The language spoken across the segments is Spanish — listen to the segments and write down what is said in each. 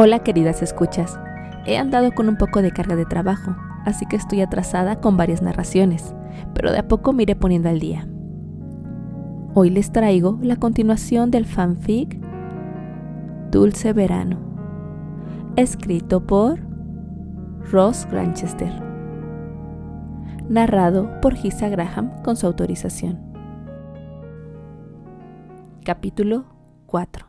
Hola queridas escuchas, he andado con un poco de carga de trabajo, así que estoy atrasada con varias narraciones, pero de a poco me iré poniendo al día. Hoy les traigo la continuación del fanfic Dulce Verano, escrito por Ross Granchester, narrado por Gisa Graham con su autorización. Capítulo 4.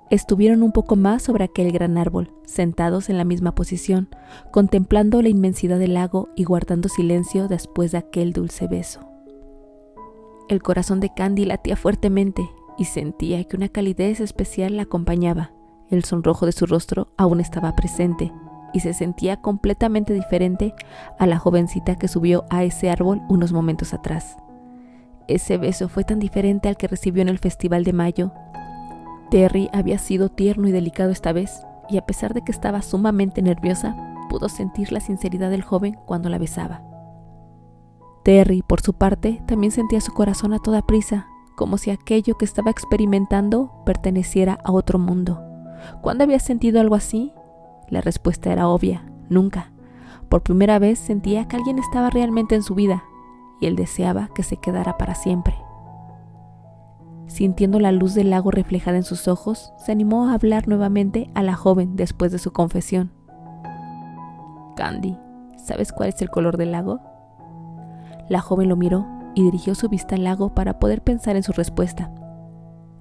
Estuvieron un poco más sobre aquel gran árbol, sentados en la misma posición, contemplando la inmensidad del lago y guardando silencio después de aquel dulce beso. El corazón de Candy latía fuertemente y sentía que una calidez especial la acompañaba. El sonrojo de su rostro aún estaba presente y se sentía completamente diferente a la jovencita que subió a ese árbol unos momentos atrás. Ese beso fue tan diferente al que recibió en el Festival de Mayo. Terry había sido tierno y delicado esta vez, y a pesar de que estaba sumamente nerviosa, pudo sentir la sinceridad del joven cuando la besaba. Terry, por su parte, también sentía su corazón a toda prisa, como si aquello que estaba experimentando perteneciera a otro mundo. ¿Cuándo había sentido algo así? La respuesta era obvia: nunca. Por primera vez sentía que alguien estaba realmente en su vida, y él deseaba que se quedara para siempre. Sintiendo la luz del lago reflejada en sus ojos, se animó a hablar nuevamente a la joven después de su confesión. Candy, ¿sabes cuál es el color del lago? La joven lo miró y dirigió su vista al lago para poder pensar en su respuesta.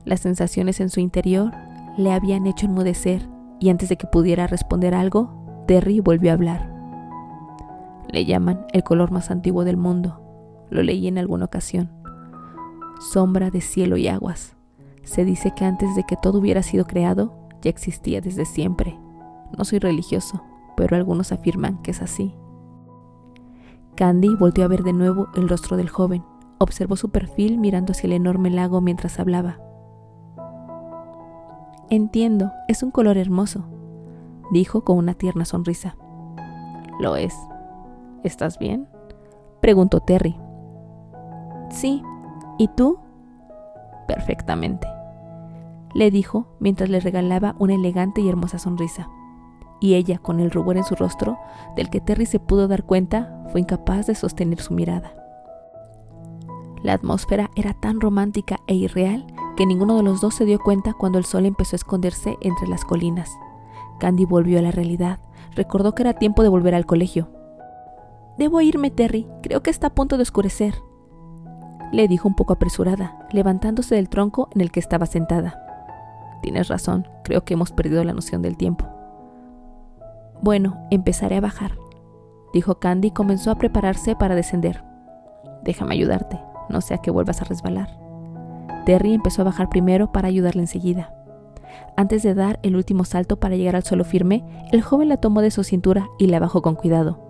Las sensaciones en su interior le habían hecho enmudecer, y antes de que pudiera responder algo, Terry volvió a hablar. Le llaman el color más antiguo del mundo. Lo leí en alguna ocasión. Sombra de cielo y aguas. Se dice que antes de que todo hubiera sido creado, ya existía desde siempre. No soy religioso, pero algunos afirman que es así. Candy volvió a ver de nuevo el rostro del joven. Observó su perfil mirando hacia el enorme lago mientras hablaba. Entiendo, es un color hermoso, dijo con una tierna sonrisa. Lo es. ¿Estás bien?, preguntó Terry. Sí. ¿Y tú? Perfectamente, le dijo mientras le regalaba una elegante y hermosa sonrisa. Y ella, con el rubor en su rostro, del que Terry se pudo dar cuenta, fue incapaz de sostener su mirada. La atmósfera era tan romántica e irreal que ninguno de los dos se dio cuenta cuando el sol empezó a esconderse entre las colinas. Candy volvió a la realidad. Recordó que era tiempo de volver al colegio. Debo irme, Terry. Creo que está a punto de oscurecer, le dijo un poco apresurada, levantándose del tronco en el que estaba sentada. Tienes razón, creo que hemos perdido la noción del tiempo. Bueno, empezaré a bajar, dijo Candy y comenzó a prepararse para descender. Déjame ayudarte, no sea que vuelvas a resbalar. Terry empezó a bajar primero para ayudarle enseguida. Antes de dar el último salto para llegar al suelo firme, el joven la tomó de su cintura y la bajó con cuidado.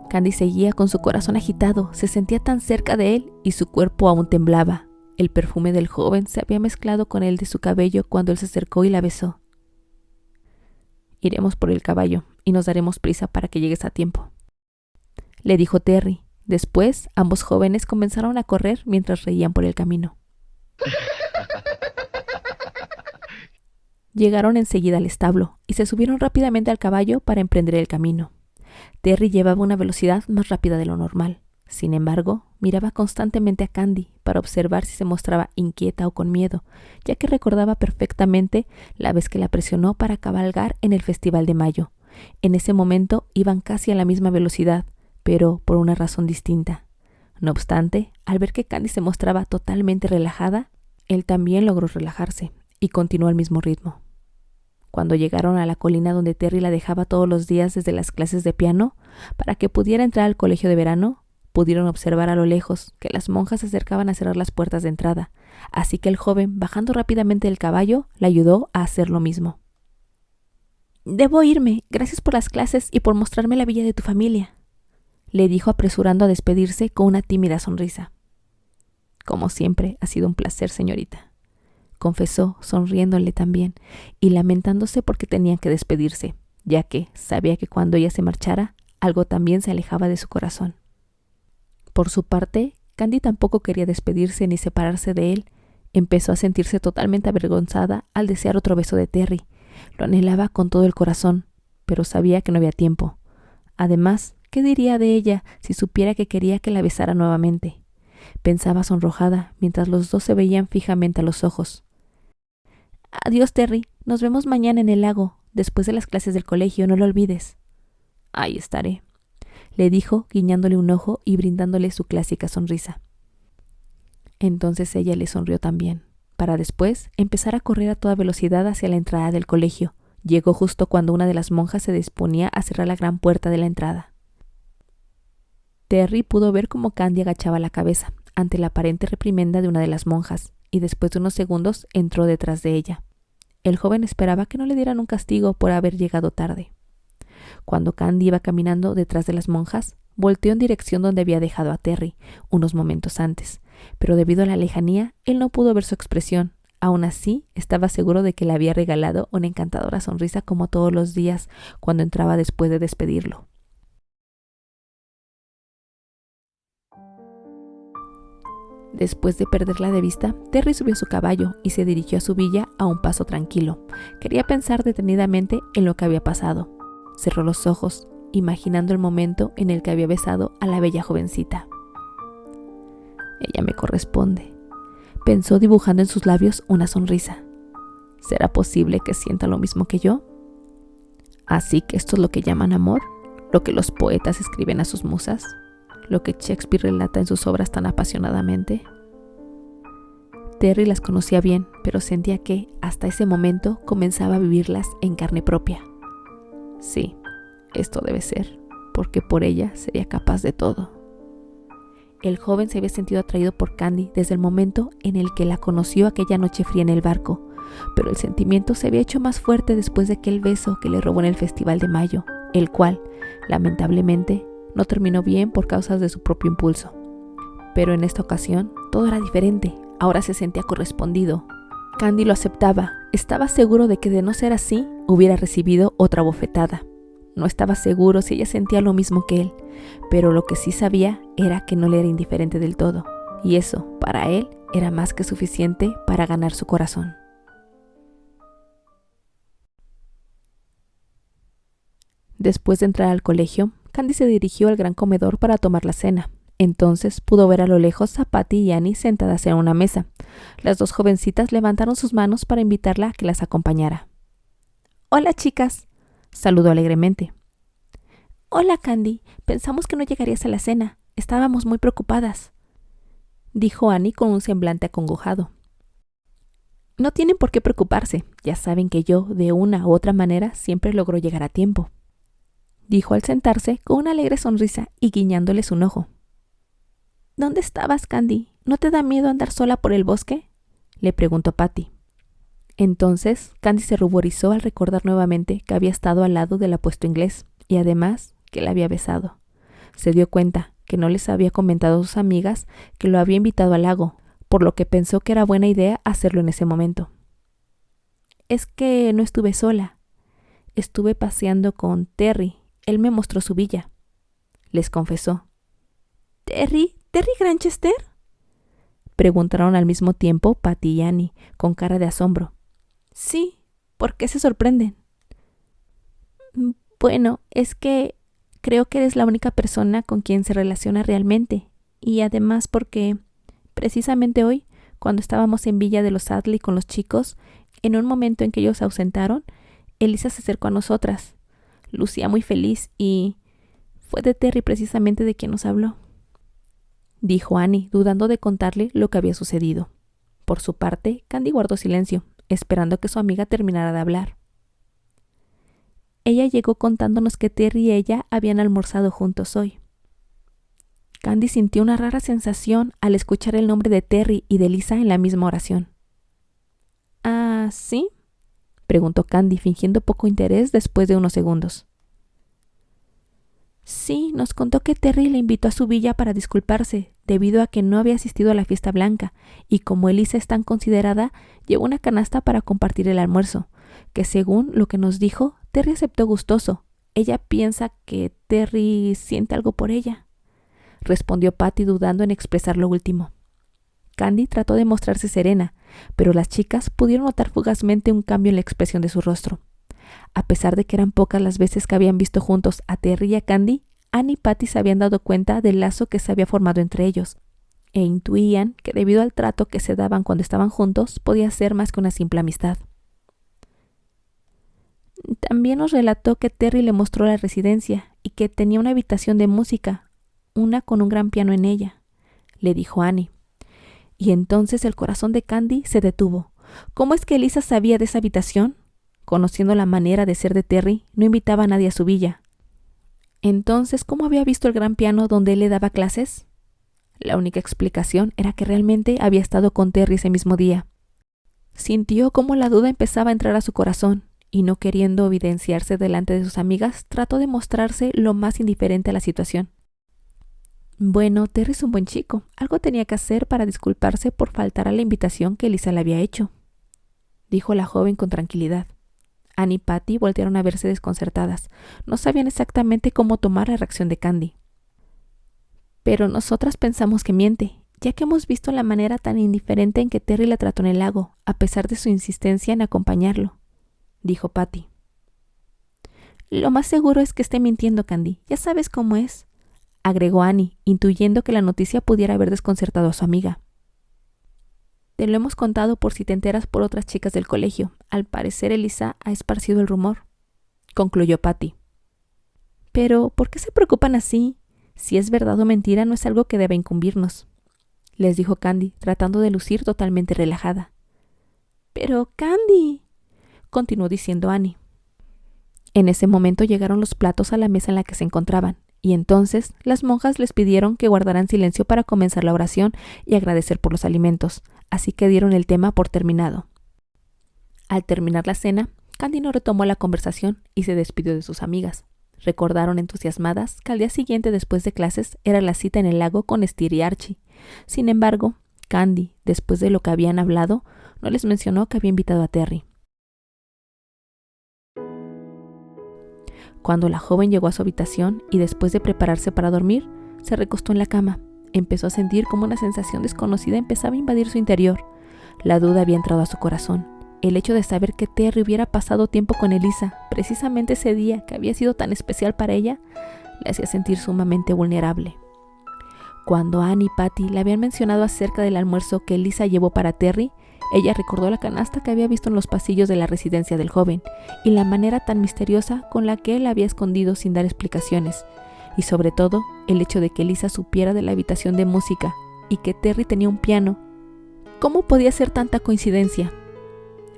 Candy seguía con su corazón agitado, se sentía tan cerca de él y su cuerpo aún temblaba. El perfume del joven se había mezclado con el de su cabello cuando él se acercó y la besó. Iremos por el caballo y nos daremos prisa para que llegues a tiempo, le dijo Terry. Después, ambos jóvenes comenzaron a correr mientras reían por el camino. Llegaron enseguida al establo y se subieron rápidamente al caballo para emprender el camino. Terry llevaba una velocidad más rápida de lo normal. Sin embargo, miraba constantemente a Candy para observar si se mostraba inquieta o con miedo, ya que recordaba perfectamente la vez que la presionó para cabalgar en el Festival de Mayo. En ese momento iban casi a la misma velocidad, pero por una razón distinta. No obstante, al ver que Candy se mostraba totalmente relajada, él también logró relajarse y continuó al mismo ritmo. Cuando llegaron a la colina donde Terry la dejaba todos los días desde las clases de piano para que pudiera entrar al colegio de verano, pudieron observar a lo lejos que las monjas se acercaban a cerrar las puertas de entrada, así que el joven, bajando rápidamente del caballo, la ayudó a hacer lo mismo. Debo irme. Gracias por las clases y por mostrarme la villa de tu familia, le dijo apresurando a despedirse con una tímida sonrisa. Como siempre, ha sido un placer, señorita, confesó, sonriéndole también y lamentándose porque tenían que despedirse, ya que sabía que cuando ella se marchara, algo también se alejaba de su corazón. Por su parte, Candy tampoco quería despedirse ni separarse de él. Empezó a sentirse totalmente avergonzada al desear otro beso de Terry. Lo anhelaba con todo el corazón, pero sabía que no había tiempo. Además, ¿qué diría de ella si supiera que quería que la besara nuevamente? Pensaba sonrojada mientras los dos se veían fijamente a los ojos. «Adiós, Terry. Nos vemos mañana en el lago, después de las clases del colegio, no lo olvides». «Ahí estaré», le dijo, guiñándole un ojo y brindándole su clásica sonrisa. Entonces ella le sonrió también, para después empezar a correr a toda velocidad hacia la entrada del colegio. Llegó justo cuando una de las monjas se disponía a cerrar la gran puerta de la entrada. Terry pudo ver cómo Candy agachaba la cabeza ante la aparente reprimenda de una de las monjas, y después de unos segundos entró detrás de ella. El joven esperaba que no le dieran un castigo por haber llegado tarde. Cuando Candy iba caminando detrás de las monjas, volteó en dirección donde había dejado a Terry unos momentos antes, pero debido a la lejanía, él no pudo ver su expresión. Aún así, estaba seguro de que le había regalado una encantadora sonrisa como todos los días cuando entraba después de despedirlo. Después de perderla de vista, Terry subió a su caballo y se dirigió a su villa a un paso tranquilo. Quería pensar detenidamente en lo que había pasado. Cerró los ojos, imaginando el momento en el que había besado a la bella jovencita. «Ella me corresponde», pensó dibujando en sus labios una sonrisa. «¿Será posible que sienta lo mismo que yo? Así que esto es lo que llaman amor, lo que los poetas escriben a sus musas, lo que Shakespeare relata en sus obras tan apasionadamente». Terry las conocía bien, pero sentía que, hasta ese momento, comenzaba a vivirlas en carne propia. Sí, esto debe ser, porque por ella sería capaz de todo. El joven se había sentido atraído por Candy desde el momento en el que la conoció aquella noche fría en el barco, pero el sentimiento se había hecho más fuerte después de aquel beso que le robó en el Festival de Mayo, el cual, lamentablemente, no terminó bien por causas de su propio impulso. Pero en esta ocasión, todo era diferente. Ahora se sentía correspondido. Candy lo aceptaba. Estaba seguro de que de no ser así, hubiera recibido otra bofetada. No estaba seguro si ella sentía lo mismo que él, pero lo que sí sabía era que no le era indiferente del todo, y eso, para él, era más que suficiente para ganar su corazón. Después de entrar al colegio, Candy se dirigió al gran comedor para tomar la cena. Entonces pudo ver a lo lejos a Patty y Annie sentadas en una mesa. Las dos jovencitas levantaron sus manos para invitarla a que las acompañara. «Hola, chicas», saludó alegremente. «Hola, Candy. Pensamos que no llegarías a la cena. Estábamos muy preocupadas», dijo Annie con un semblante acongojado. «No tienen por qué preocuparse. Ya saben que yo, de una u otra manera, siempre logro llegar a tiempo», dijo al sentarse con una alegre sonrisa y guiñándoles un ojo. «¿Dónde estabas, Candy? ¿No te da miedo andar sola por el bosque?», le preguntó Patty. Entonces, Candy se ruborizó al recordar nuevamente que había estado al lado del apuesto inglés y además que la había besado. Se dio cuenta que no les había comentado a sus amigas que lo había invitado al lago, por lo que pensó que era buena idea hacerlo en ese momento. «Es que no estuve sola. Estuve paseando con Terry. Él me mostró su villa», les confesó. «¿Terry Granchester?», preguntaron al mismo tiempo Patty y Annie, con cara de asombro. «Sí, ¿por qué se sorprenden?». «Bueno, es que creo que eres la única persona con quien se relaciona realmente, y además porque, precisamente hoy, cuando estábamos en Villa de los Addley con los chicos, en un momento en que ellos se ausentaron, Elisa se acercó a nosotras. Lucía muy feliz y fue de Terry precisamente de quien nos habló», dijo Annie, dudando de contarle lo que había sucedido. Por su parte, Candy guardó silencio, esperando que su amiga terminara de hablar. «Ella llegó contándonos que Terry y ella habían almorzado juntos hoy». Candy sintió una rara sensación al escuchar el nombre de Terry y de Lisa en la misma oración. «¿Ah, sí?», preguntó Candy, fingiendo poco interés después de unos segundos. «Sí, nos contó que Terry le invitó a su villa para disculparse, debido a que no había asistido a la fiesta blanca, y como Elisa es tan considerada, llevó una canasta para compartir el almuerzo, que según lo que nos dijo, Terry aceptó gustoso. Ella piensa que Terry siente algo por ella». respondió Patty dudando en expresar lo último. Candy trató de mostrarse serena, pero las chicas pudieron notar fugazmente un cambio en la expresión de su rostro. A pesar de que eran pocas las veces que habían visto juntos a Terry y a Candy, Anne y Patty se habían dado cuenta del lazo que se había formado entre ellos, e intuían que debido al trato que se daban cuando estaban juntos, podía ser más que una simple amistad. También nos relató que Terry le mostró la residencia y que tenía una habitación de música, una con un gran piano en ella, le dijo Annie. Y entonces el corazón de Candy se detuvo. ¿Cómo es que Elisa sabía de esa habitación? Conociendo la manera de ser de Terry, no invitaba a nadie a su villa. Entonces, ¿cómo había visto el gran piano donde él le daba clases? La única explicación era que realmente había estado con Terry ese mismo día. Sintió cómo la duda empezaba a entrar a su corazón, y no queriendo evidenciarse delante de sus amigas, trató de mostrarse lo más indiferente a la situación. Bueno, Terry es un buen chico. Algo tenía que hacer para disculparse por faltar a la invitación que Elisa le había hecho, dijo la joven con tranquilidad. Anne y Patty voltearon a verse desconcertadas. No sabían exactamente cómo tomar la reacción de Candy. Pero nosotras pensamos que miente, ya que hemos visto la manera tan indiferente en que Terry la trató en el lago, a pesar de su insistencia en acompañarlo, dijo Patty. Lo más seguro es que esté mintiendo, Candy. Ya sabes cómo es, agregó Annie, intuyendo que la noticia pudiera haber desconcertado a su amiga. Te lo hemos contado por si te enteras por otras chicas del colegio. Al parecer Elisa ha esparcido el rumor, concluyó Patty. Pero, ¿por qué se preocupan así? Si es verdad o mentira, no es algo que deba incumbirnos, les dijo Candy, tratando de lucir totalmente relajada. Pero, Candy, continuó diciendo Annie. En ese momento llegaron los platos a la mesa en la que se encontraban, y entonces las monjas les pidieron que guardaran silencio para comenzar la oración y agradecer por los alimentos, así que dieron el tema por terminado. Al terminar la cena, Candy no retomó la conversación y se despidió de sus amigas. Recordaron entusiasmadas que al día siguiente después de clases era la cita en el lago con Steer y Archie. Sin embargo, Candy, después de lo que habían hablado, no les mencionó que había invitado a Terry. Cuando la joven llegó a su habitación y después de prepararse para dormir, se recostó en la cama. Empezó a sentir como una sensación desconocida empezaba a invadir su interior. La duda había entrado a su corazón. El hecho de saber que Terry hubiera pasado tiempo con Elisa, precisamente ese día que había sido tan especial para ella, le hacía sentir sumamente vulnerable. Cuando Anne y Patty le habían mencionado acerca del almuerzo que Elisa llevó para Terry, ella recordó la canasta que había visto en los pasillos de la residencia del joven y la manera tan misteriosa con la que él la había escondido sin dar explicaciones, y sobre todo el hecho de que Elisa supiera de la habitación de música y que Terry tenía un piano. ¿Cómo podía ser tanta coincidencia?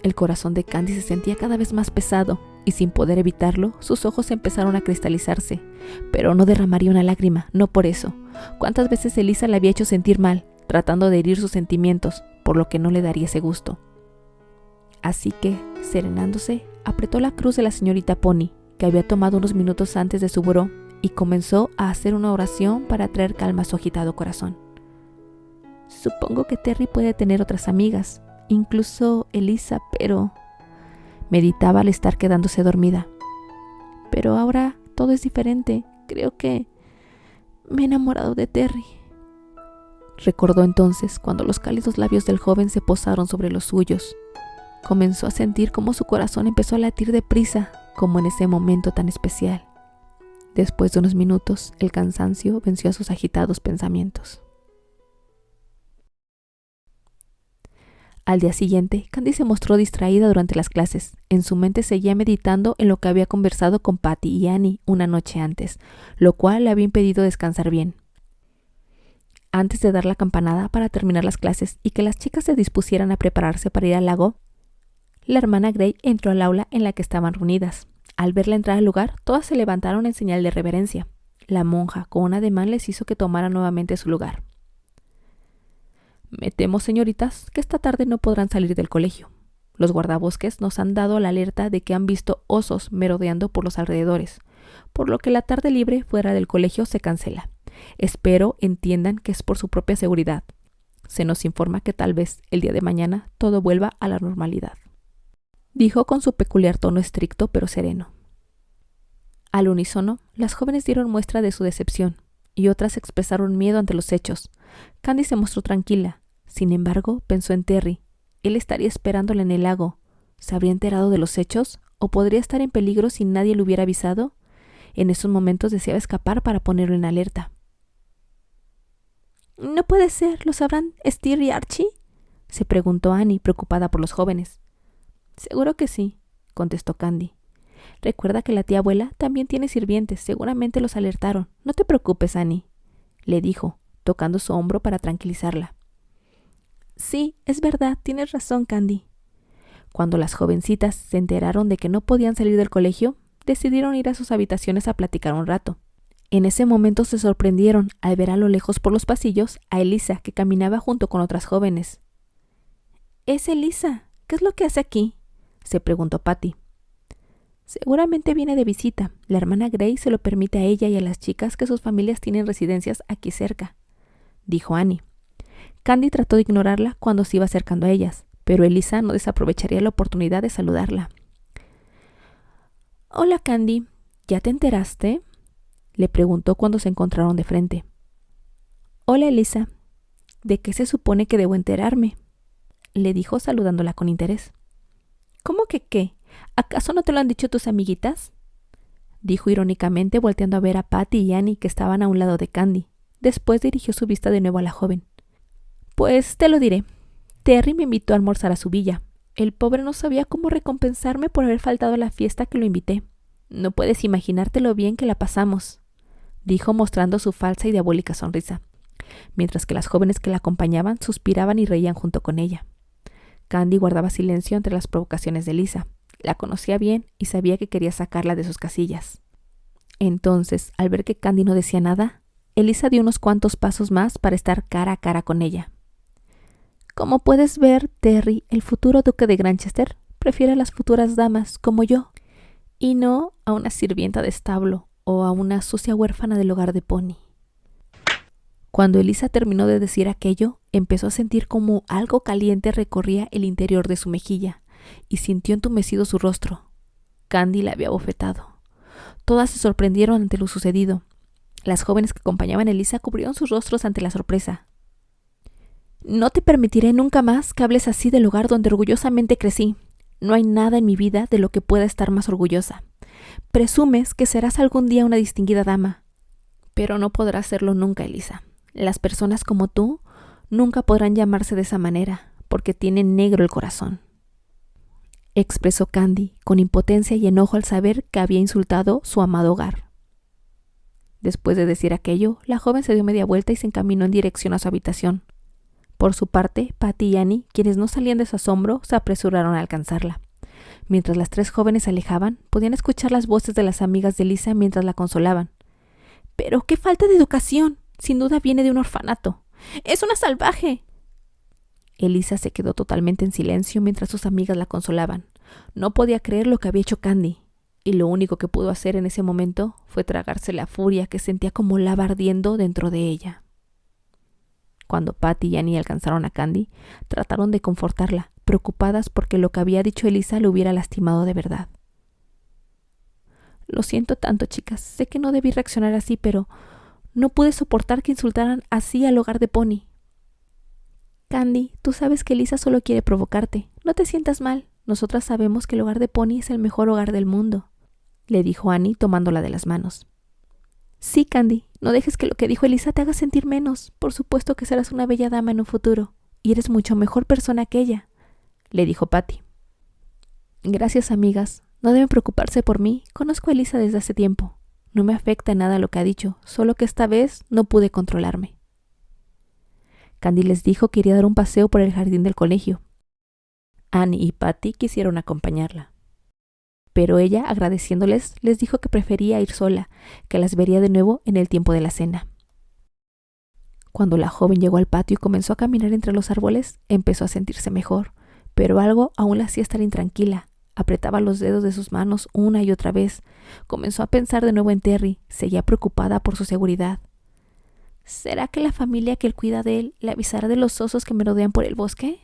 El corazón de Candy se sentía cada vez más pesado y sin poder evitarlo, sus ojos empezaron a cristalizarse. Pero no derramaría una lágrima, no por eso. ¿Cuántas veces Elisa la había hecho sentir mal, tratando de herir sus sentimientos, por lo que no le daría ese gusto? Así que, serenándose, apretó la cruz de la señorita Pony, que había tomado unos minutos antes de su buró, y comenzó a hacer una oración para traer calma a su agitado corazón. Supongo que Terry puede tener otras amigas, incluso Elisa, pero... meditaba al estar quedándose dormida. Pero ahora todo es diferente. Creo que me he enamorado de Terry. Recordó entonces cuando los cálidos labios del joven se posaron sobre los suyos. Comenzó a sentir cómo su corazón empezó a latir deprisa, como en ese momento tan especial. Después de unos minutos, el cansancio venció a sus agitados pensamientos. Al día siguiente, Candy se mostró distraída durante las clases. En su mente seguía meditando en lo que había conversado con Patty y Annie una noche antes, lo cual le había impedido descansar bien. Antes de dar la campanada para terminar las clases y que las chicas se dispusieran a prepararse para ir al lago, la hermana Gray entró al aula en la que estaban reunidas. Al verla entrar al lugar, todas se levantaron en señal de reverencia. La monja, con un ademán, les hizo que tomaran nuevamente su lugar. Me temo, señoritas, que esta tarde no podrán salir del colegio. Los guardabosques nos han dado la alerta de que han visto osos merodeando por los alrededores, por lo que la tarde libre fuera del colegio se cancela. Espero entiendan que es por su propia seguridad. Se nos informa que tal vez el día de mañana todo vuelva a la normalidad, dijo con su peculiar tono estricto pero sereno. Al unísono, las jóvenes dieron muestra de su decepción. y otras expresaron miedo ante los hechos. Candy se mostró tranquila. Sin embargo, pensó en Terry. Él estaría esperándola en el lago. ¿Se habría enterado de los hechos? ¿O podría estar en peligro si nadie le hubiera avisado? En esos momentos deseaba escapar para ponerlo en alerta. «No puede ser. ¿Lo sabrán Steer y Archie?», se preguntó Annie, preocupada por los jóvenes. «Seguro que sí», contestó Candy. «Recuerda que la tía abuela también tiene sirvientes. Seguramente los alertaron. No te preocupes, Annie», le dijo, tocando su hombro para tranquilizarla. «Sí, es verdad. Tienes razón, Candy». Cuando las jovencitas se enteraron de que no podían salir del colegio, decidieron ir a sus habitaciones a platicar un rato. En ese momento se sorprendieron al ver a lo lejos por los pasillos a Elisa, que caminaba junto con otras jóvenes. «Es Elisa. ¿Qué es lo que hace aquí?», se preguntó Patty. «Seguramente viene de visita. La hermana Gray se lo permite a ella y a las chicas que sus familias tienen residencias aquí cerca», dijo Annie. Candy trató de ignorarla cuando se iba acercando a ellas, pero Elisa no desaprovecharía la oportunidad de saludarla. «Hola, Candy. ¿Ya te enteraste?», le preguntó cuando se encontraron de frente. «Hola, Elisa. ¿De qué se supone que debo enterarme?», le dijo saludándola con interés. «¿Cómo que qué? ¿Acaso no te lo han dicho tus amiguitas?», dijo irónicamente, volteando a ver a Patty y Annie, que estaban a un lado de Candy. Después dirigió su vista de nuevo a la joven. «Pues te lo diré. Terry me invitó a almorzar a su villa. El pobre no sabía cómo recompensarme por haber faltado a la fiesta que lo invité. No puedes imaginarte lo bien que la pasamos», dijo mostrando su falsa y diabólica sonrisa, mientras que las jóvenes que la acompañaban suspiraban y reían junto con ella. Candy guardaba silencio entre las provocaciones de Elisa. La conocía bien y sabía que quería sacarla de sus casillas. Entonces, al ver que Candy no decía nada, Elisa dio unos cuantos pasos más para estar cara a cara con ella. «Como puedes ver, Terry, el futuro duque de Granchester prefiere a las futuras damas como yo, y no a una sirvienta de establo o a una sucia huérfana del hogar de Pony». Cuando Elisa terminó de decir aquello, empezó a sentir como algo caliente recorría el interior de su mejilla y sintió entumecido su rostro. Candy la había bofetado. Todas se sorprendieron ante lo sucedido. Las jóvenes que acompañaban a Elisa cubrieron sus rostros ante la sorpresa. «No te permitiré nunca más que hables así del lugar donde orgullosamente crecí. No hay nada en mi vida de lo que pueda estar más orgullosa. Presumes que serás algún día una distinguida dama, pero no podrás serlo nunca, Elisa. Las personas como tú nunca podrán llamarse de esa manera, porque tienen negro el corazón», expresó Candy, con impotencia y enojo al saber que había insultado su amado hogar. Después de decir aquello, la joven se dio media vuelta y se encaminó en dirección a su habitación. Por su parte, Patty y Annie, quienes no salían de su asombro, se apresuraron a alcanzarla. Mientras las tres jóvenes se alejaban, podían escuchar las voces de las amigas de Elisa mientras la consolaban. «¡Pero qué falta de educación! Sin duda viene de un orfanato. ¡Es una salvaje!». Elisa se quedó totalmente en silencio mientras sus amigas la consolaban. No podía creer lo que había hecho Candy, y lo único que pudo hacer en ese momento fue tragarse la furia que sentía como lava ardiendo dentro de ella. Cuando Patty y Annie alcanzaron a Candy, trataron de confortarla, preocupadas porque lo que había dicho Elisa le hubiera lastimado de verdad. «Lo siento tanto, chicas. Sé que no debí reaccionar así, pero no pude soportar que insultaran así al hogar de Pony». «Candy, tú sabes que Elisa solo quiere provocarte. No te sientas mal. Nosotras sabemos que el hogar de Pony es el mejor hogar del mundo», le dijo Annie tomándola de las manos. «Sí, Candy, no dejes que lo que dijo Elisa te haga sentir menos. Por supuesto que serás una bella dama en un futuro, y eres mucho mejor persona que ella», le dijo Patty. «Gracias, amigas. No deben preocuparse por mí. Conozco a Elisa desde hace tiempo. No me afecta en nada lo que ha dicho, solo que esta vez no pude controlarme». Candy les dijo que iría a dar un paseo por el jardín del colegio. Annie y Patty quisieron acompañarla, pero ella, agradeciéndoles, les dijo que prefería ir sola, que las vería de nuevo en el tiempo de la cena. Cuando la joven llegó al patio y comenzó a caminar entre los árboles, empezó a sentirse mejor, pero algo aún la hacía estar intranquila. Apretaba los dedos de sus manos una y otra vez. Comenzó a pensar de nuevo en Terry. Seguía preocupada por su seguridad. ¿Será que la familia que él cuida de él le avisará de los osos que merodean por el bosque?,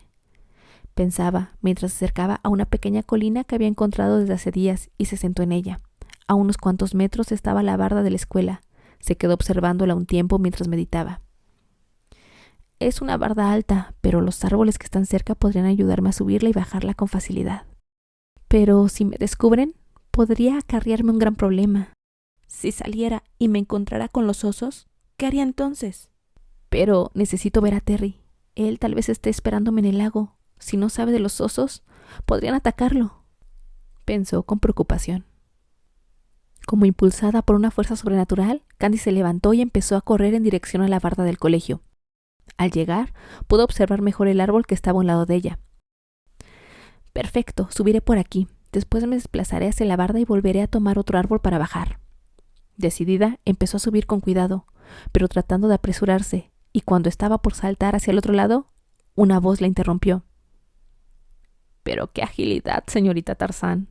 pensaba mientras se acercaba a una pequeña colina que había encontrado desde hace días y se sentó en ella. A unos cuantos metros estaba la barda de la escuela. Se quedó observándola un tiempo mientras meditaba. Es una barda alta, pero los árboles que están cerca podrían ayudarme a subirla y bajarla con facilidad. Pero si me descubren, podría acarrearme un gran problema. Si saliera y me encontrara con los osos, ¿qué haría entonces? Pero necesito ver a Terry. Él tal vez esté esperándome en el lago. Si no sabe de los osos, podrían atacarlo, pensó con preocupación. Como impulsada por una fuerza sobrenatural, Candy se levantó y empezó a correr en dirección a la barda del colegio. Al llegar, pudo observar mejor el árbol que estaba a un lado de ella. Perfecto, subiré por aquí. Después me desplazaré hacia la barda y volveré a tomar otro árbol para bajar. Decidida, empezó a subir con cuidado, pero tratando de apresurarse, y cuando estaba por saltar hacia el otro lado, una voz la interrumpió. ¡Pero qué agilidad, señorita Tarzán!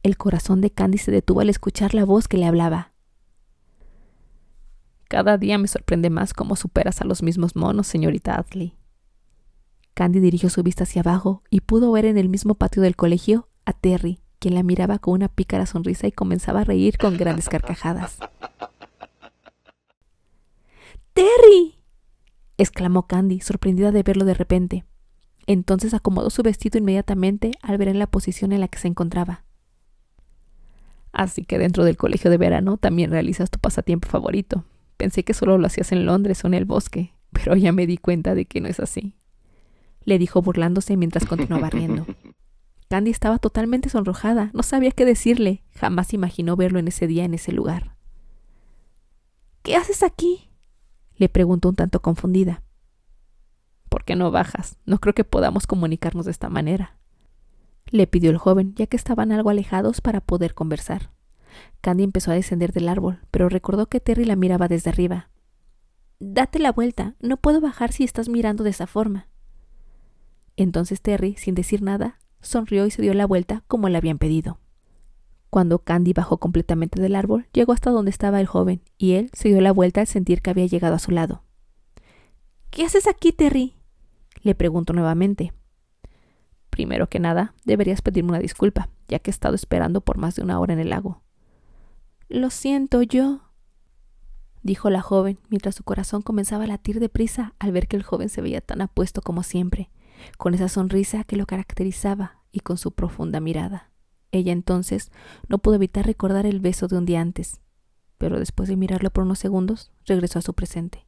El corazón de Candy se detuvo al escuchar la voz que le hablaba. Cada día me sorprende más cómo superas a los mismos monos, señorita Adley. Candy dirigió su vista hacia abajo y pudo ver en el mismo patio del colegio a Terry, quien la miraba con una pícara sonrisa y comenzaba a reír con grandes carcajadas. ¡Terry!, exclamó Candy, sorprendida de verlo de repente. Entonces acomodó su vestido inmediatamente al ver en la posición en la que se encontraba. Así que dentro del colegio de verano también realizas tu pasatiempo favorito. Pensé que solo lo hacías en Londres o en el bosque, pero ya me di cuenta de que no es así, le dijo burlándose mientras continuaba riendo. Candy estaba totalmente sonrojada, no sabía qué decirle, jamás imaginó verlo en ese día en ese lugar. ¿Qué haces aquí?, le preguntó un tanto confundida. ¿Por qué no bajas? No creo que podamos comunicarnos de esta manera, le pidió el joven, ya que estaban algo alejados para poder conversar. Candy empezó a descender del árbol, pero recordó que Terry la miraba desde arriba. Date la vuelta, no puedo bajar si estás mirando de esa forma. Entonces Terry, sin decir nada, sonrió y se dio la vuelta como le habían pedido. Cuando Candy bajó completamente del árbol, llegó hasta donde estaba el joven, y él se dio la vuelta al sentir que había llegado a su lado. ¿Qué haces aquí, Terry?, le preguntó nuevamente. Primero que nada, deberías pedirme una disculpa, ya que he estado esperando por más de 1 hora en el lago. Lo siento, dijo la joven, mientras su corazón comenzaba a latir deprisa al ver que el joven se veía tan apuesto como siempre, con esa sonrisa que lo caracterizaba y con su profunda mirada. Ella entonces no pudo evitar recordar el beso de un día antes, pero después de mirarlo por unos segundos, regresó a su presente.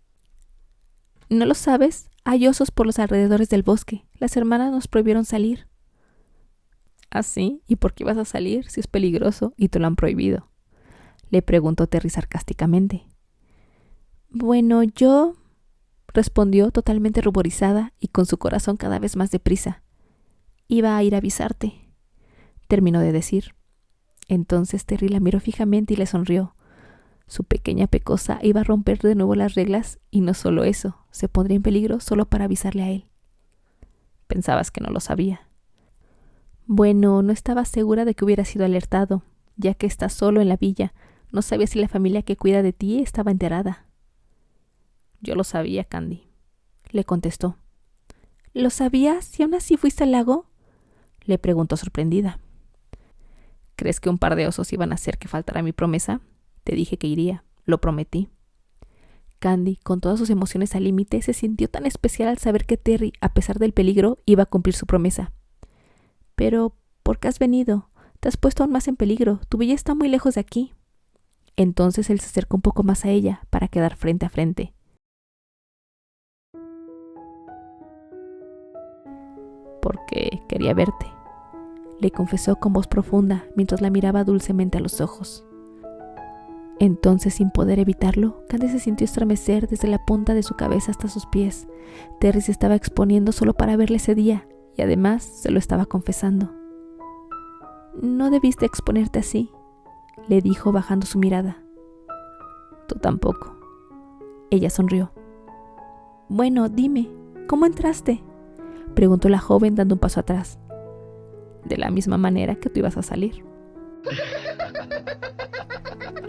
¿No lo sabes? Hay osos por los alrededores del bosque. Las hermanas nos prohibieron salir. ¿Ah, sí? ¿Y por qué vas a salir si es peligroso y te lo han prohibido?, le preguntó Terry sarcásticamente. Bueno, respondió totalmente ruborizada y con su corazón cada vez más deprisa. Iba a ir a avisarte, terminó de decir. Entonces Terry la miró fijamente y le sonrió. Su pequeña pecosa iba a romper de nuevo las reglas y no solo eso, se pondría en peligro solo para avisarle a él. Pensabas que no lo sabía. Bueno, no estaba segura de que hubiera sido alertado, ya que estás solo en la villa. No sabía si la familia que cuida de ti estaba enterada. Yo lo sabía, Candy, le contestó. ¿Lo sabías y aún así fuiste al lago?, le preguntó sorprendida. ¿Crees que un par de osos iban a hacer que faltara mi promesa? Te dije que iría, lo prometí. Candy, con todas sus emociones al límite, se sintió tan especial al saber que Terry, a pesar del peligro, iba a cumplir su promesa. Pero, ¿por qué has venido? Te has puesto aún más en peligro. Tu villa está muy lejos de aquí. Entonces él se acercó un poco más a ella para quedar frente a frente. Porque quería verte, le confesó con voz profunda mientras la miraba dulcemente a los ojos. Entonces, sin poder evitarlo, Candy se sintió estremecer desde la punta de su cabeza hasta sus pies. Terry se estaba exponiendo solo para verle ese día y además se lo estaba confesando. No debiste exponerte así, le dijo bajando su mirada. Tú tampoco. Ella sonrió. Bueno, dime, ¿cómo entraste?, preguntó la joven dando un paso atrás. De la misma manera que tú ibas a salir.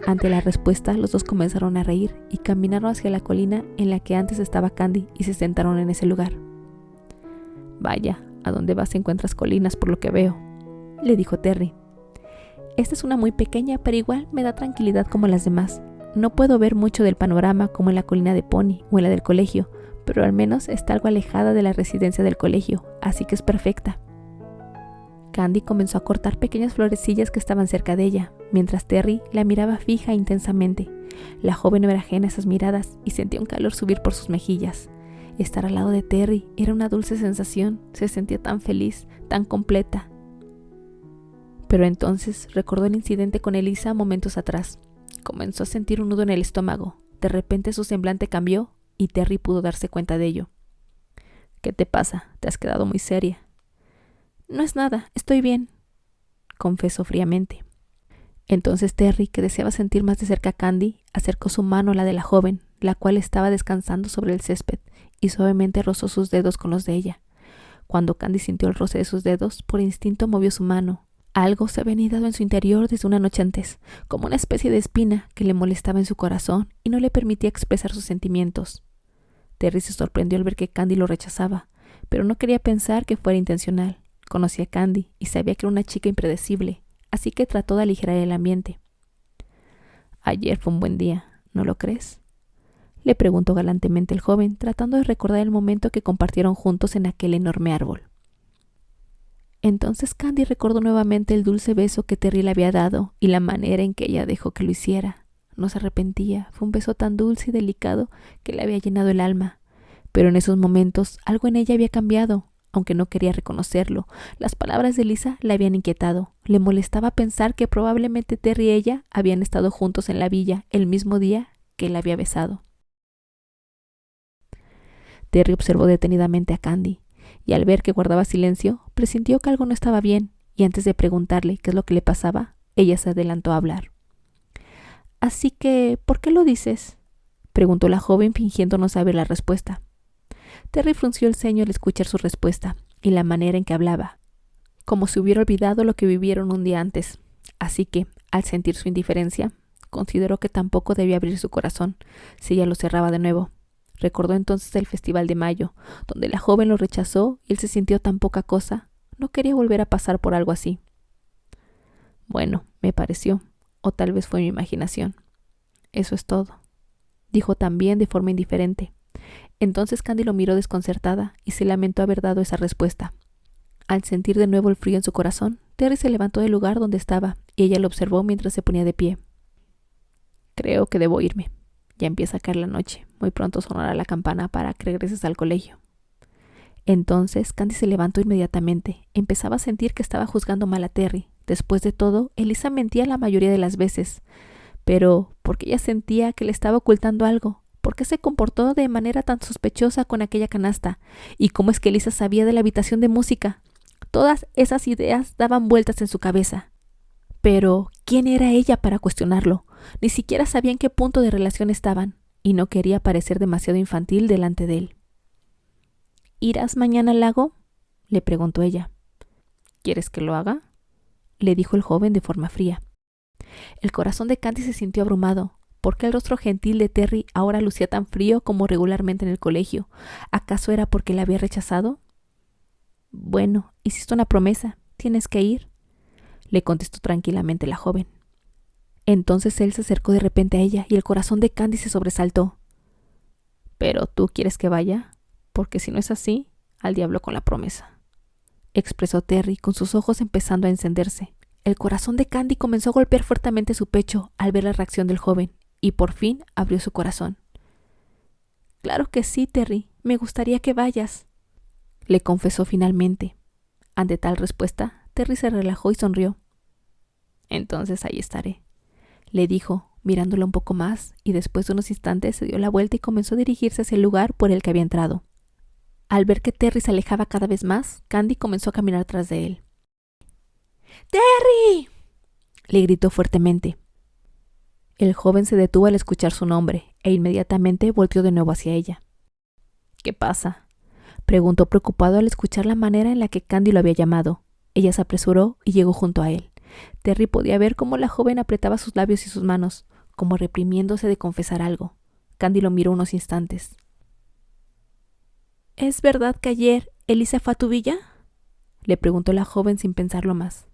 Ante la respuesta, los dos comenzaron a reír y caminaron hacia la colina en la que antes estaba Candy y se sentaron en ese lugar. Vaya, a donde vas encuentras colinas por lo que veo, le dijo Terry. Esta es una muy pequeña, pero igual me da tranquilidad como las demás. No puedo ver mucho del panorama como en la colina de Pony o en la del colegio, pero al menos está algo alejada de la residencia del colegio, así que es perfecta. Candy comenzó a cortar pequeñas florecillas que estaban cerca de ella, mientras Terry la miraba fija e intensamente. La joven no era ajena a esas miradas y sentía un calor subir por sus mejillas. Estar al lado de Terry era una dulce sensación, se sentía tan feliz, tan completa. Pero entonces recordó el incidente con Elisa momentos atrás. Comenzó a sentir un nudo en el estómago. De repente su semblante cambió y Terry pudo darse cuenta de ello. ¿Qué te pasa? Te has quedado muy seria. No es nada, estoy bien, confesó fríamente. Entonces Terry, que deseaba sentir más de cerca a Candy, acercó su mano a la de la joven, la cual estaba descansando sobre el césped, y suavemente rozó sus dedos con los de ella. Cuando Candy sintió el roce de sus dedos, por instinto movió su mano. Algo se había anidado en su interior desde una noche antes, como una especie de espina que le molestaba en su corazón y no le permitía expresar sus sentimientos. Terry se sorprendió al ver que Candy lo rechazaba, pero no quería pensar que fuera intencional. Conocía a Candy y sabía que era una chica impredecible, así que trató de aligerar el ambiente. Ayer fue un buen día, ¿no lo crees?, le preguntó galantemente el joven, tratando de recordar el momento que compartieron juntos en aquel enorme árbol. Entonces Candy recordó nuevamente el dulce beso que Terry le había dado y la manera en que ella dejó que lo hiciera. No se arrepentía, fue un beso tan dulce y delicado que le había llenado el alma. Pero en esos momentos algo en ella había cambiado. Aunque no quería reconocerlo, las palabras de Lisa la habían inquietado. Le molestaba pensar que probablemente Terry y ella habían estado juntos en la villa el mismo día que él la había besado. Terry observó detenidamente a Candy, y al ver que guardaba silencio, presintió que algo no estaba bien, y antes de preguntarle qué es lo que le pasaba, ella se adelantó a hablar. «Así que, ¿por qué lo dices?», preguntó la joven fingiendo no saber la respuesta. Terry frunció el ceño al escuchar su respuesta y la manera en que hablaba, como si hubiera olvidado lo que vivieron un día antes. Así que, al sentir su indiferencia, consideró que tampoco debía abrir su corazón si ella lo cerraba de nuevo. Recordó entonces el festival de mayo, donde la joven lo rechazó y él se sintió tan poca cosa. No quería volver a pasar por algo así. Bueno, me pareció, o tal vez fue mi imaginación. Eso es todo, dijo también de forma indiferente. Entonces Candy lo miró desconcertada y se lamentó haber dado esa respuesta. Al sentir de nuevo el frío en su corazón, Terry se levantó del lugar donde estaba y ella lo observó mientras se ponía de pie. Creo que debo irme. Ya empieza a caer la noche. Muy pronto sonará la campana para que regreses al colegio. Entonces Candy se levantó inmediatamente. Empezaba a sentir que estaba juzgando mal a Terry. Después de todo, Elisa mentía la mayoría de las veces. Pero, ¿por qué ella sentía que le estaba ocultando algo? ¿Por qué se comportó de manera tan sospechosa con aquella canasta? ¿Y cómo es que Elisa sabía de la habitación de música? Todas esas ideas daban vueltas en su cabeza. Pero, ¿quién era ella para cuestionarlo? Ni siquiera sabía en qué punto de relación estaban, y no quería parecer demasiado infantil delante de él. ¿Irás mañana al lago?, le preguntó ella. ¿Quieres que lo haga?, le dijo el joven de forma fría. El corazón de Candy se sintió abrumado. ¿Por qué el rostro gentil de Terry ahora lucía tan frío como regularmente en el colegio? ¿Acaso era porque la había rechazado? Bueno, hiciste una promesa. ¿Tienes que ir?, le contestó tranquilamente la joven. Entonces él se acercó de repente a ella y el corazón de Candy se sobresaltó. ¿Pero tú quieres que vaya? Porque si no es así, al diablo con la promesa, expresó Terry con sus ojos empezando a encenderse. El corazón de Candy comenzó a golpear fuertemente su pecho al ver la reacción del joven y por fin abrió su corazón. Claro que sí, Terry, me gustaría que vayas, le confesó finalmente. Ante tal respuesta, Terry se relajó y sonrió. Entonces ahí estaré, le dijo, mirándola un poco más, y después de unos instantes se dio la vuelta y comenzó a dirigirse hacia el lugar por el que había entrado. Al ver que Terry se alejaba cada vez más, Candy comenzó a caminar tras de él. ¡Terry!, le gritó fuertemente. El joven se detuvo al escuchar su nombre e inmediatamente volteó de nuevo hacia ella. ¿Qué pasa?, preguntó preocupado al escuchar la manera en la que Candy lo había llamado. Ella se apresuró y llegó junto a él. Terry podía ver cómo la joven apretaba sus labios y sus manos, como reprimiéndose de confesar algo. Candy lo miró unos instantes. ¿Es verdad que ayer Elisa fue a tu villa?, le preguntó la joven sin pensarlo más.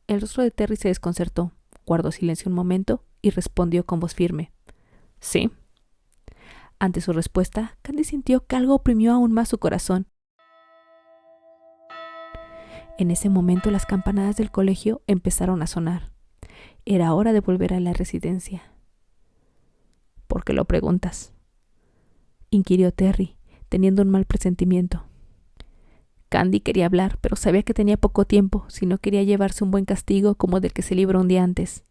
El rostro de Terry se desconcertó, guardó silencio un momento y respondió con voz firme. Sí. Ante su respuesta, Candy sintió que algo oprimió aún más su corazón. En ese momento las campanadas del colegio empezaron a sonar. Era hora de volver a la residencia. ¿Por qué lo preguntas?, inquirió Terry, teniendo un mal presentimiento. Candy quería hablar, pero sabía que tenía poco tiempo si no quería llevarse un buen castigo como del que se libró un día antes.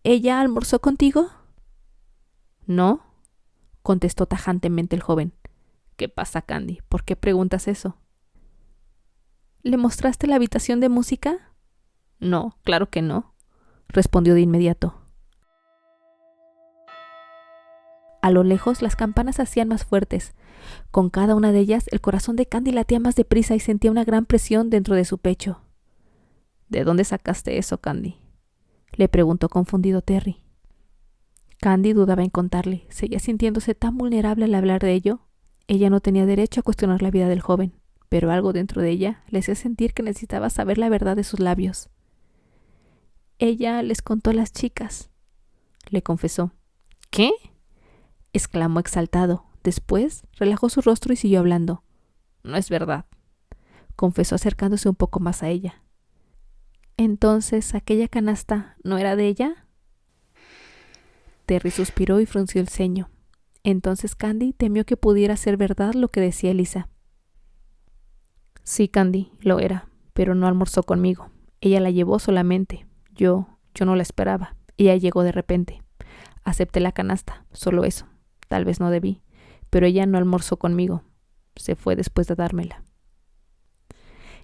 ¿Ella almorzó contigo? No, contestó tajantemente el joven. ¿Qué pasa, Candy? ¿Por qué preguntas eso? ¿Le mostraste la habitación de música? No, claro que no, respondió de inmediato. A lo lejos las campanas se hacían más fuertes. Con cada una de ellas el corazón de Candy latía más deprisa y sentía una gran presión dentro de su pecho. ¿De dónde sacaste eso, Candy?, le preguntó confundido Terry. Candy dudaba en contarle. Seguía sintiéndose tan vulnerable al hablar de ello. Ella no tenía derecho a cuestionar la vida del joven, pero algo dentro de ella le hacía sentir que necesitaba saber la verdad de sus labios. Ella les contó a las chicas, le confesó. ¿Qué?, exclamó exaltado. Después relajó su rostro y siguió hablando. No es verdad, confesó acercándose un poco más a ella. ¿Entonces aquella canasta no era de ella? Terry suspiró y frunció el ceño. Entonces Candy temió que pudiera ser verdad lo que decía Elisa. Sí, Candy, lo era, pero no almorzó conmigo. Ella la llevó solamente. Yo no la esperaba. Ella llegó de repente. Acepté la canasta, solo eso. Tal vez no debí, pero ella no almorzó conmigo. Se fue después de dármela.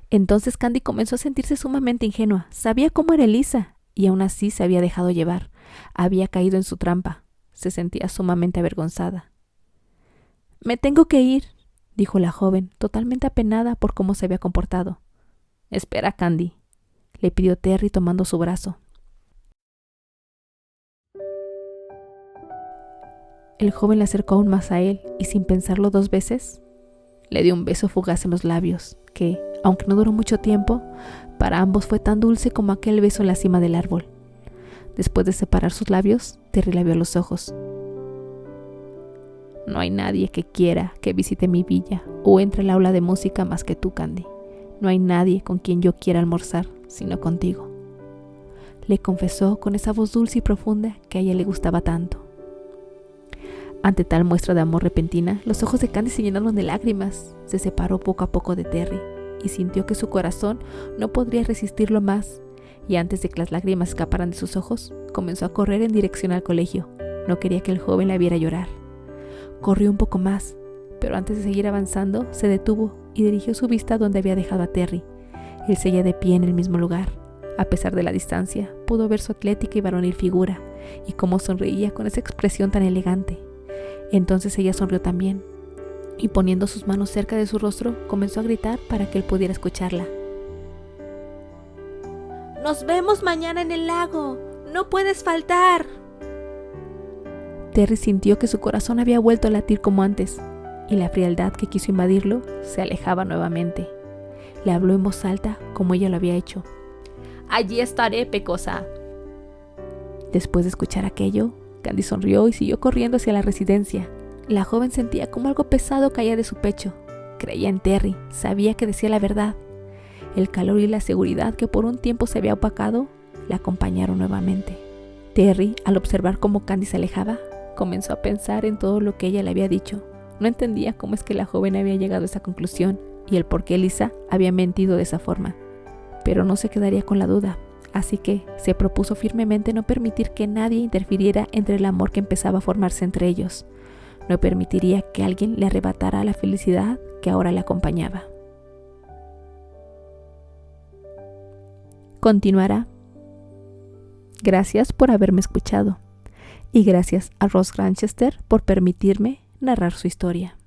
Entonces Candy comenzó a sentirse sumamente ingenua. Sabía cómo era Elisa, y aún así se había dejado llevar. Había caído en su trampa. Se sentía sumamente avergonzada. «Me tengo que ir», dijo la joven, totalmente apenada por cómo se había comportado. «Espera, Candy», le pidió Terry tomando su brazo. El joven le acercó aún más a él y, sin pensarlo dos veces, le dio un beso fugaz en los labios que, aunque no duró mucho tiempo, para ambos fue tan dulce como aquel beso en la cima del árbol. Después de separar sus labios, Terry le vio los ojos. «No hay nadie que quiera que visite mi villa o entre al aula de música más que tú, Candy. No hay nadie con quien yo quiera almorzar, sino contigo», le confesó con esa voz dulce y profunda que a ella le gustaba tanto. Ante tal muestra de amor repentina, los ojos de Candy se llenaron de lágrimas. Se separó poco a poco de Terry y sintió que su corazón no podría resistirlo más, y antes de que las lágrimas escaparan de sus ojos, comenzó a correr en dirección al colegio. No quería que el joven la viera llorar. Corrió un poco más, pero antes de seguir avanzando, se detuvo y dirigió su vista donde había dejado a Terry. Él seguía de pie en el mismo lugar. A pesar de la distancia, pudo ver su atlética y varonil figura, y cómo sonreía con esa expresión tan elegante. Entonces ella sonrió también, y poniendo sus manos cerca de su rostro, comenzó a gritar para que él pudiera escucharla. «¡Nos vemos mañana en el lago! ¡No puedes faltar!» Terry sintió que su corazón había vuelto a latir como antes, y la frialdad que quiso invadirlo se alejaba nuevamente. Le habló en voz alta como ella lo había hecho. «Allí estaré, pecosa». Después de escuchar aquello, Candy sonrió y siguió corriendo hacia la residencia. La joven sentía como algo pesado caía de su pecho. Creía en Terry, sabía que decía la verdad. El calor y la seguridad que por un tiempo se había opacado la acompañaron nuevamente. Terry, al observar cómo Candy se alejaba, comenzó a pensar en todo lo que ella le había dicho. No entendía cómo es que la joven había llegado a esa conclusión y el por qué Elisa había mentido de esa forma. Pero no se quedaría con la duda. Así que se propuso firmemente no permitir que nadie interfiriera entre el amor que empezaba a formarse entre ellos. No permitiría que alguien le arrebatara la felicidad que ahora le acompañaba. Continuará. Gracias por haberme escuchado. Y gracias a Ross Granchester por permitirme narrar su historia.